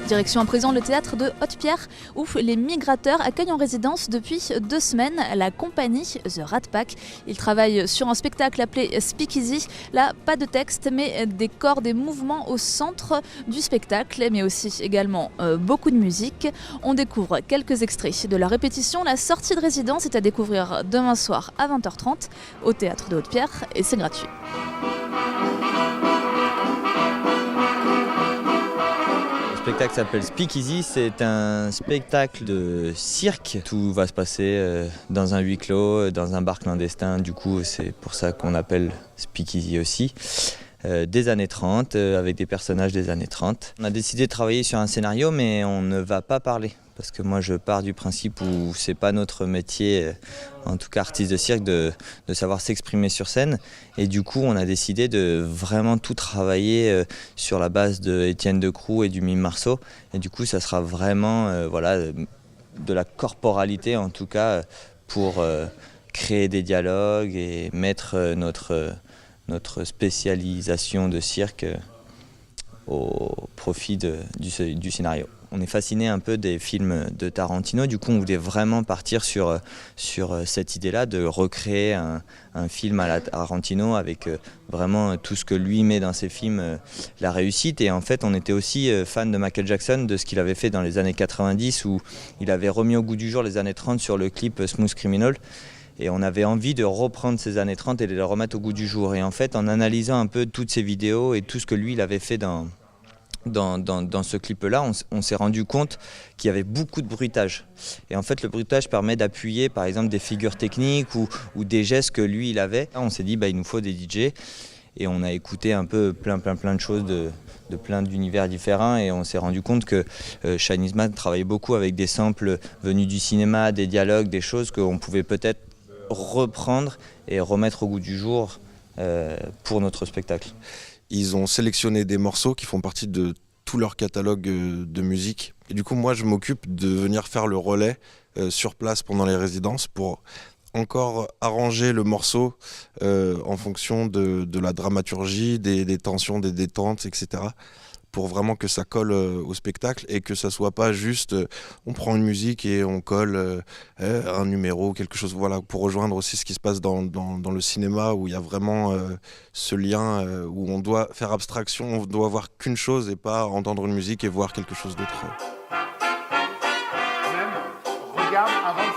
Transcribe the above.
Direction à présent le théâtre de Haute-Pierre où les migrateurs accueillent en résidence depuis 2 semaines la compagnie The Rat Pack. Ils travaillent sur un spectacle appelé Speakeasy. Là, pas de texte mais des corps, des mouvements au centre du spectacle, mais aussi également beaucoup de musique. On découvre quelques extraits de la répétition. La sortie de résidence est à découvrir demain soir à 20h30 au théâtre de Haute-Pierre et c'est gratuit. Le spectacle s'appelle Speakeasy, c'est un spectacle de cirque. Tout va se passer dans un huis clos, dans un bar clandestin, du coup c'est pour ça qu'on appelle Speakeasy aussi. Des années 30, avec des personnages des années 30. On a décidé de travailler sur un scénario mais on ne va pas parler. Parce que moi je pars du principe où c'est pas notre métier, en tout cas artiste de cirque, de savoir s'exprimer sur scène. Et du coup on a décidé de vraiment tout travailler sur la base de Étienne Decroux et du Mime Marceau. Et du coup ça sera vraiment voilà, de la corporalité en tout cas pour créer des dialogues et mettre notre spécialisation de cirque au profit du scénario. On est fasciné un peu des films de Tarantino, du coup on voulait vraiment partir sur cette idée-là de recréer un film à la Tarantino avec vraiment tout ce que lui met dans ses films, la réussite. Et en fait on était aussi fan de Michael Jackson, de ce qu'il avait fait dans les années 90 où il avait remis au goût du jour les années 30 sur le clip Smooth Criminal. Et on avait envie de reprendre ces années 30 et de les remettre au goût du jour. Et en fait en analysant un peu toutes ces vidéos et tout ce que lui il avait fait dans ce clip-là, on s'est rendu compte qu'il y avait beaucoup de bruitage. Et en fait, le bruitage permet d'appuyer, par exemple, des figures techniques ou des gestes que lui, il avait. On s'est dit, il nous faut des DJ. Et on a écouté un peu plein de choses de plein d'univers différents. Et on s'est rendu compte que Shine Eastman travaillait beaucoup avec des samples venus du cinéma, des dialogues, des choses qu'on pouvait peut-être reprendre et remettre au goût du jour pour notre spectacle. Ils ont sélectionné des morceaux qui font partie de tout leur catalogue de musique. Et du coup, moi, je m'occupe de venir faire le relais sur place pendant les résidences pour encore arranger le morceau en fonction de la dramaturgie, des tensions, des détentes, etc. pour vraiment que ça colle au spectacle et que ça soit pas juste on prend une musique et on colle un numéro, quelque chose, voilà, pour rejoindre aussi ce qui se passe dans le cinéma où il y a vraiment ce lien où on doit faire abstraction, on doit voir qu'une chose et pas entendre une musique et voir quelque chose d'autre. Même, regarde avant de